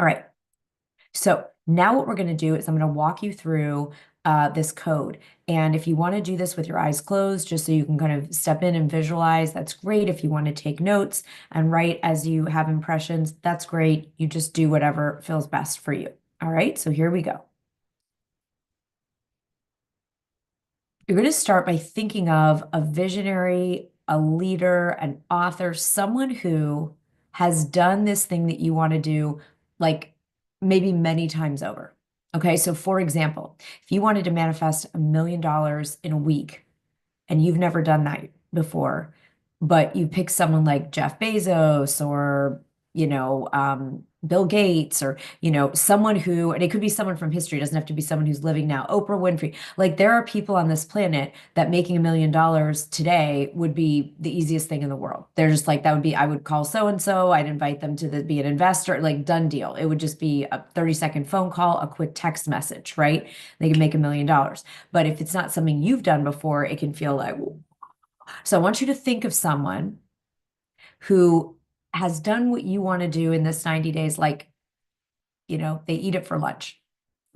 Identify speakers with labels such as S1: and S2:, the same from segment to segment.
S1: All right. So now what we're going to do is I'm going to walk you through this code. And if you want to do this with your eyes closed, just so you can kind of step in and visualize, that's great. If you want to take notes and write as you have impressions, that's great. You just do whatever feels best for you. All right, so here we go. You're going to start by thinking of a visionary, a leader, an author, someone who has done this thing that you want to do, like maybe many times over. Okay, so for example, if you wanted to manifest $1 million in a week and you've never done that before, but you pick someone like Jeff Bezos or, Bill Gates or, someone who, and it could be someone from history, it doesn't have to be someone who's living now, Oprah Winfrey. Like there are people on this planet that making $1 million today would be the easiest thing in the world. They're just like, that would be, I would call so-and-so, I'd invite them to be an investor, like done deal. It would just be a 30-second phone call, a quick text message, right? They can make $1 million. But if it's not something you've done before, it can feel like, so I want you to think of someone who has done what you want to do in this 90 days, like, they eat it for lunch,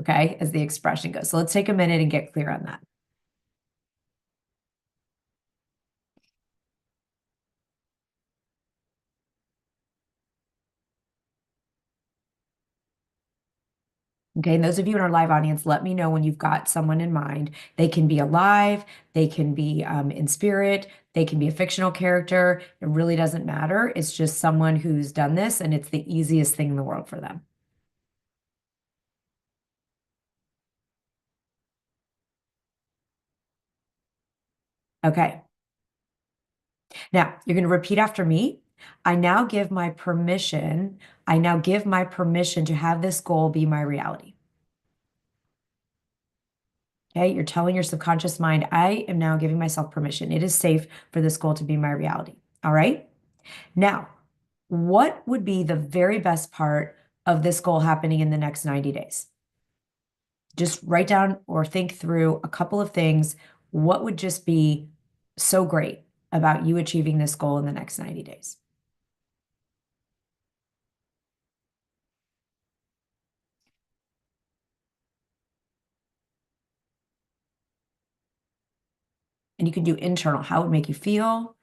S1: okay, as the expression goes. So let's take a minute and get clear on that. Okay, and those of you in our live audience, let me know when you've got someone in mind. They can be alive, they can be in spirit, they can be a fictional character. It really doesn't matter. It's just someone who's done this, and it's the easiest thing in the world for them. Okay. Now, you're going to repeat after me. I now give my permission. I now give my permission to have this goal be my reality. Okay, you're telling your subconscious mind, I am now giving myself permission. It is safe for this goal to be my reality. All right. Now, what would be the very best part of this goal happening in the next 90 days? Just write down or think through a couple of things. What would just be so great about you achieving this goal in the next 90 days? And you can do internal, how it would make you feel,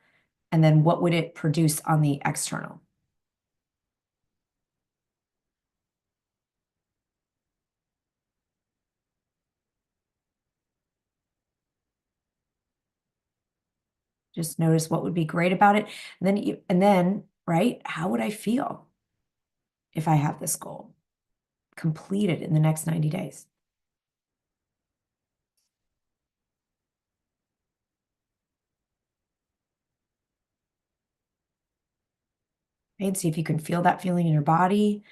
S1: and then what would it produce on the external? Just notice what would be great about it. And then, right, how would I feel if I have this goal completed in the next 90 days? Okay, and see if you can feel that feeling in your body.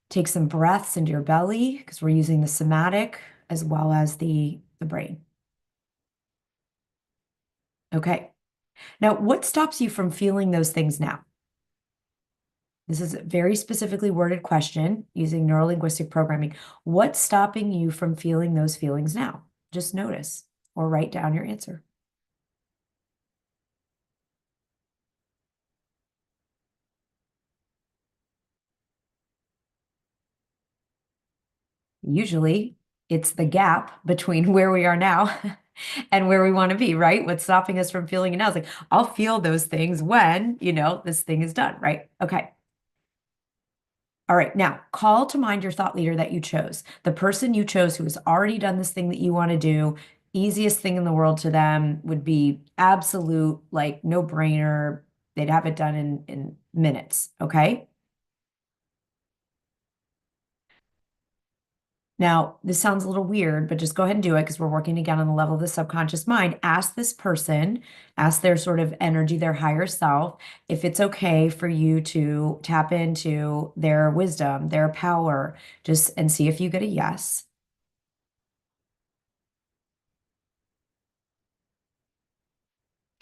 S1: Take some breaths into your belly because we're using the somatic as well as the brain. Okay. Now, what stops you from feeling those things now? This is a very specifically worded question using neurolinguistic programming. What's stopping you from feeling those feelings now? Just notice or write down your answer. Usually, it's the gap between where we are now and where we want to be, right? What's stopping us from feeling it now is like, I'll feel those things when, this thing is done, right? Okay. All right, now call to mind your thought leader that you chose, the person you chose who has already done this thing that you want to do. Easiest thing in the world to them would be absolute, like no brainer. They'd have it done in minutes. Okay. Now, this sounds a little weird, but just go ahead and do it because we're working again on the level of the subconscious mind. Ask this person, ask their sort of energy, their higher self, if it's okay for you to tap into their wisdom, their power, just and see if you get a yes.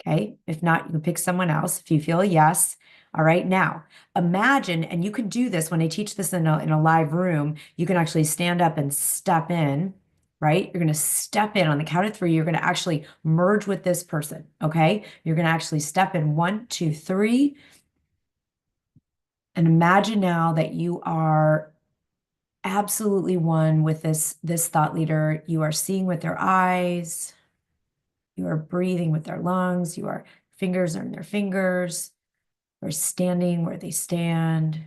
S1: Okay. If not, you can pick someone else if you feel a yes. All right. Now, imagine, and you can do this when I teach this in a live room, you can actually stand up and step in, right? You're going to step in on the count of three. You're going to actually merge with this person. Okay. You're going to actually step in one, two, three. And imagine now that you are absolutely one with this thought leader. You are seeing with their eyes, you are breathing with their lungs, your fingers are in their fingers, or standing where they stand.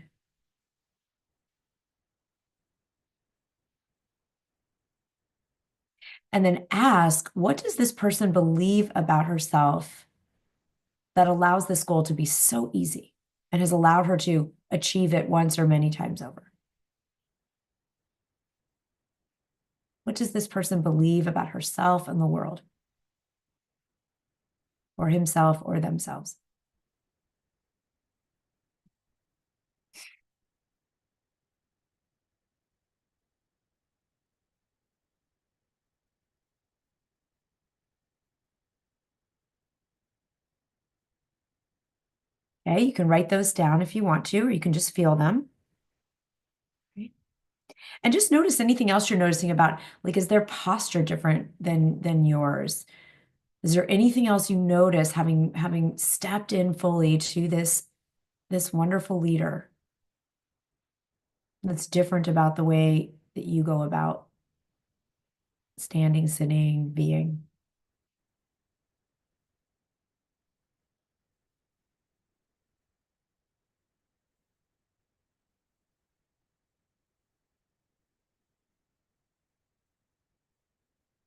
S1: And then ask, what does this person believe about herself that allows this goal to be so easy and has allowed her to achieve it once or many times over? What does this person believe about herself and the world, or himself or themselves? Okay, you can write those down if you want to, or you can just feel them. Right? And just notice anything else you're noticing about, like, is their posture different than yours? Is there anything else you notice having stepped in fully to this wonderful leader that's different about the way that you go about standing, sitting, being?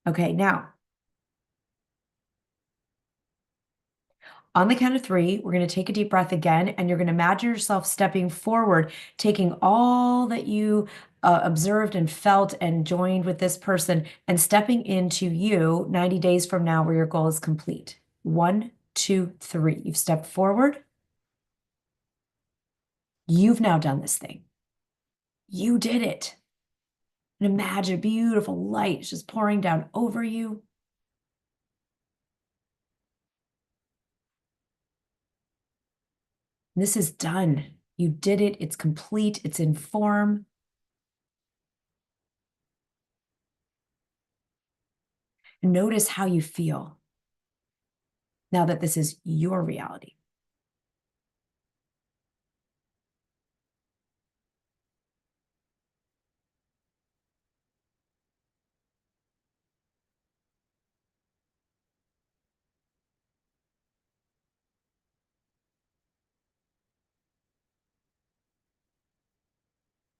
S1: Okay, now on the count of three, we're going to take a deep breath again, and you're going to imagine yourself stepping forward, taking all that you observed and felt and joined with this person and stepping into you 90 days from now where your goal is complete. One, two, three. You've stepped forward. You've now done this thing. You did it. And imagine a beautiful light just pouring down over you. This is done. You did it. It's complete. It's in form. Notice how you feel now that this is your reality.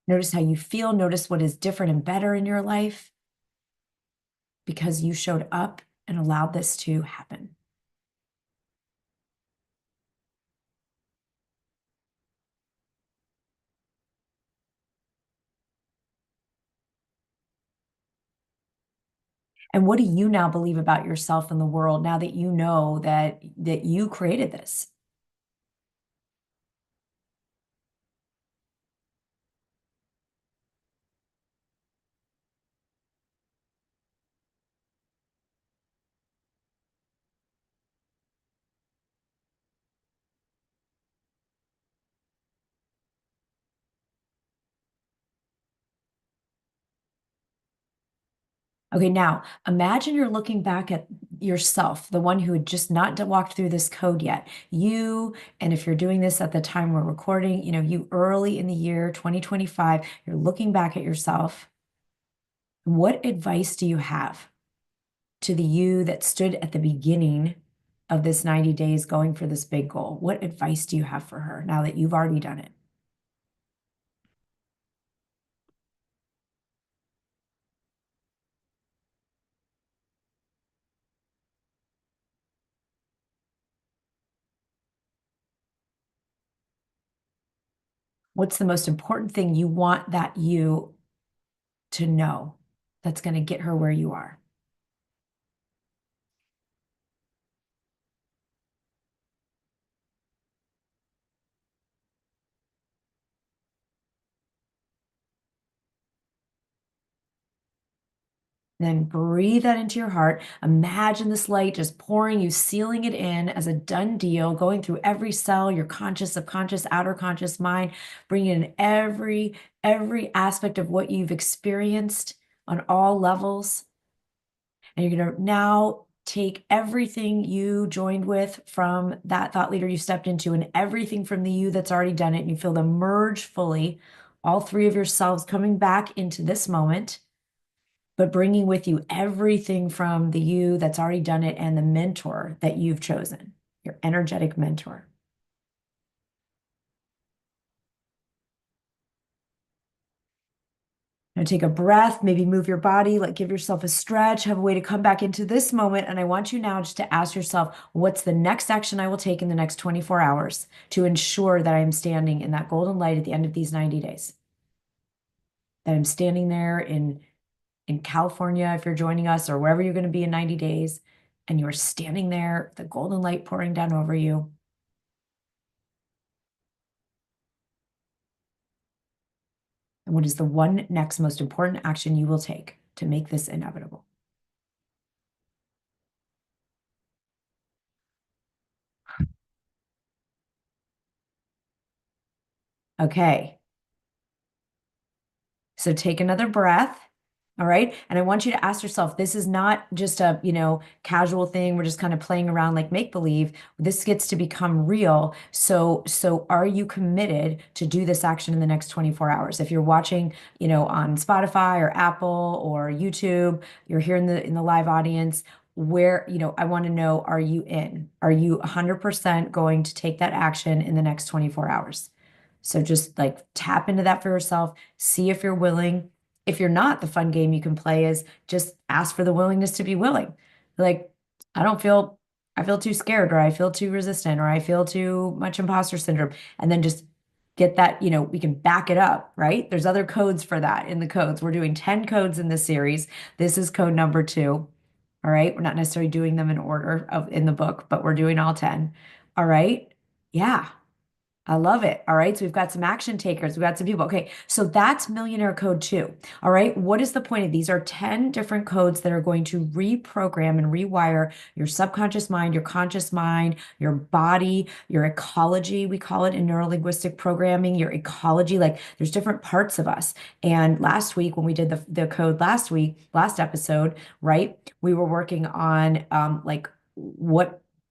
S1: Notice how you feel. Notice what is different and better in your life because you showed up and allowed this to happen. And what do you now believe about yourself and the world now that you know that you created this? Okay, now imagine you're looking back at yourself, the one who had just not walked through this code yet. You, and if you're doing this at the time we're recording, you early in the year 2025, you're looking back at yourself. What advice do you have to the you that stood at the beginning of this 90 days going for this big goal? What advice do you have for her now that you've already done it? What's the most important thing you want that you to know that's going to get her where you are? Then breathe that into your heart. Imagine this light just pouring, you sealing it in as a done deal, going through every cell, your conscious, subconscious, outer conscious mind, bringing in every aspect of what you've experienced on all levels. And you're going to now take everything you joined with from that thought leader you stepped into and everything from the you that's already done it, and you feel them merge fully all three of yourselves coming back into this moment, but bringing with you everything from the you that's already done it and the mentor that you've chosen, your energetic mentor. Now take a breath, maybe move your body, like give yourself a stretch, have a way to come back into this moment. And I want you now just to ask yourself, what's the next action I will take in the next 24 hours to ensure that I am standing in that golden light at the end of these 90 days? That I'm standing there in California, if you're joining us, or wherever you're going to be in 90 days, and you're standing there, the golden light pouring down over you. And what is the one next most important action you will take to make this inevitable? Okay. So take another breath. All right. And I want you to ask yourself, this is not just a, casual thing. We're just kind of playing around like make believe. This gets to become real. So are you committed to do this action in the next 24 hours? If you're watching, on Spotify or Apple or YouTube, you're here in the live audience, where, I want to know, are you in? Are you 100% going to take that action in the next 24 hours? So just like tap into that for yourself, see if you're willing. If you're not, the fun game you can play is just ask for the willingness to be willing. Like, I don't feel, I feel too scared, or I feel too resistant, or I feel too much imposter syndrome. And then just get that, we can back it up, right? There's other codes for that in the codes. We're doing 10 codes in this series. This is code number 2. All right. We're not necessarily doing them in order of in the book, but we're doing all 10. All right. Yeah. I love it. All right. So we've got some action takers. We've got some people. Okay. So that's millionaire code 2. All right. What is the point of these? Are 10 different codes that are going to reprogram and rewire your subconscious mind, your conscious mind, your body, your ecology. We call it in neurolinguistic programming, your ecology. Like there's different parts of us. And last week, when we did the code last episode, right, we were working on like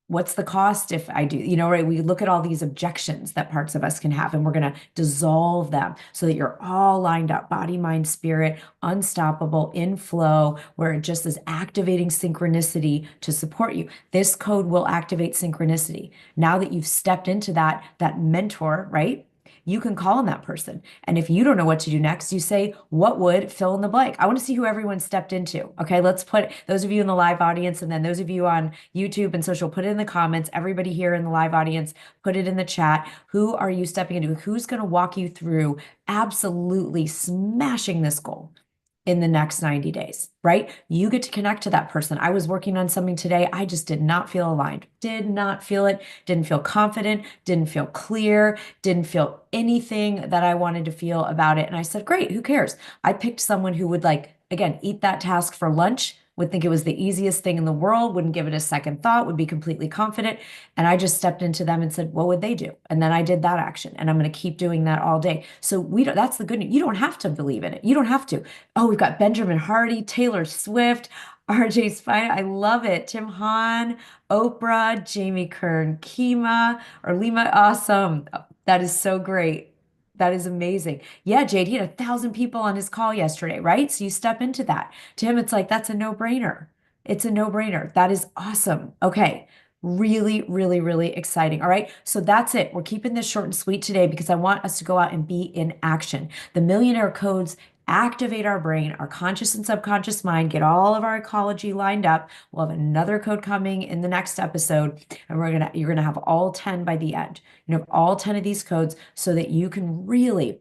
S1: what's the cost if I do, right? We look at all these objections that parts of us can have, and we're going to dissolve them so that you're all lined up, body, mind, spirit, unstoppable, in flow, where it just is activating synchronicity to support you. This code will activate synchronicity. Now that you've stepped into that mentor, right? You can call on that person. And if you don't know what to do next, you say, what would fill in the blank? I want to see who everyone stepped into. Okay, let's put those of you in the live audience, and then those of you on YouTube and social, put it in the comments. Everybody here in the live audience, put it in the chat. Who are you stepping into? Who's going to walk you through absolutely smashing this goal in the next 90 days, right? You get to connect to that person. I was working on something today. I just did not feel aligned, did not feel it, didn't feel confident, didn't feel clear, didn't feel anything that I wanted to feel about it. And I said, great, who cares? I picked someone who would, like, again, eat that task for lunch, would think it was the easiest thing in the world, wouldn't give it a second thought, would be completely confident. And I just stepped into them and said, what would they do? And then I did that action, and I'm going to keep doing that all day. So that's the good news. You don't have to believe in it. You don't have to. Oh, we've got Benjamin Hardy, Taylor Swift, RJ Spine. I love it. Tim Hahn, Oprah, Jamie Kern, Kima, or Lima. Awesome. That is so great. That is amazing. Yeah, Jade, he had 1,000 people on his call yesterday, right? So you step into that. To him, it's like, that's a no-brainer. It's a no-brainer. That is awesome. Okay. Really, really, really exciting. All right. So that's it. We're keeping this short and sweet today because I want us to go out and be in action. The millionaire codes activate our brain, our conscious and subconscious mind, get all of our ecology lined up. We'll have another code coming in the next episode, and you're gonna have all 10 by the end. You know, all 10 of these codes so that you can really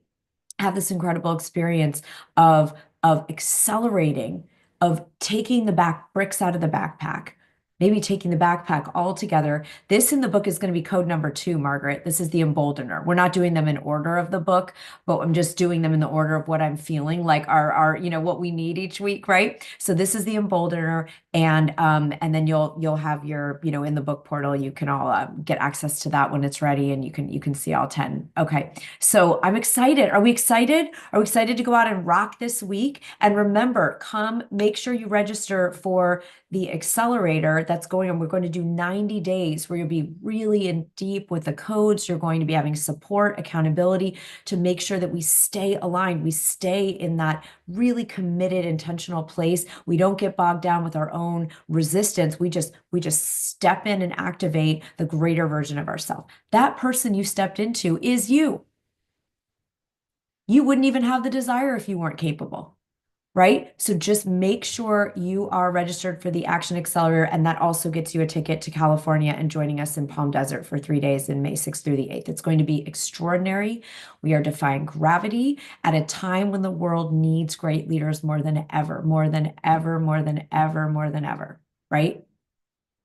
S1: have this incredible experience of accelerating, of taking the back bricks out of the backpack, maybe taking the backpack all together. This in the book is going to be code number 2, Margaret. This is the emboldener. We're not doing them in order of the book, but I'm just doing them in the order of what I'm feeling like our what we need each week, right? So this is the emboldener, and then you'll have your, in the book portal, you can all get access to that when it's ready, and you can see all 10. Okay. So I'm excited. Are we excited? Are we excited to go out and rock this week? And remember, make sure you register for the accelerator that's going on. We're going to do 90 days where you'll be really in deep with the codes. You're going to be having support, accountability to make sure that we stay aligned. We stay in that really committed, intentional place. We don't get bogged down with our own resistance. We just step in and activate the greater version of ourselves. That person you stepped into is you. You wouldn't even have the desire if you weren't capable, right? So just make sure you are registered for the Action Accelerator, and that also gets you a ticket to California and joining us in Palm Desert for 3 days in May 6th through the 8th. It's going to be extraordinary. We are defying gravity at a time when the world needs great leaders more than ever, more than ever, more than ever, more than ever, right?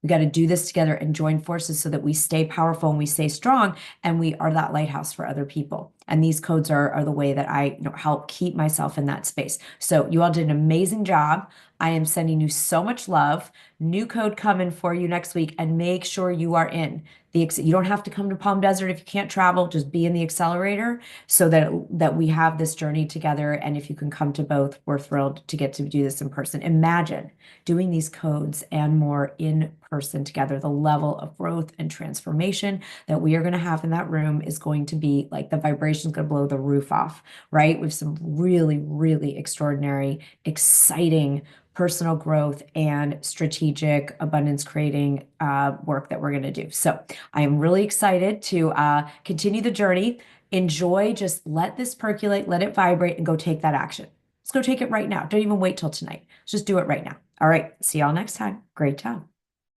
S1: We got to do this together and join forces so that we stay powerful and we stay strong and we are that lighthouse for other people. And these codes are the way that I, help keep myself in that space. So you all did an amazing job. I am sending you so much love. New code coming for you next week, and make sure you are in you don't have to come to Palm Desert if you can't travel, just be in the accelerator so that we have this journey together. And if you can come to both, we're thrilled to get to do this in person. Imagine doing these codes and more in person together. The level of growth and transformation that we are going to have in that room is going to be like the vibration is going to blow the roof off, right? With some really, really extraordinary, exciting personal growth and strategic abundance creating work that we're going to do. So I am really excited to continue the journey. Enjoy, just let this percolate, let it vibrate, and go take that action. Let's go take it right now. Don't even wait till tonight. Just do it right now. All right. See y'all next time. Great job.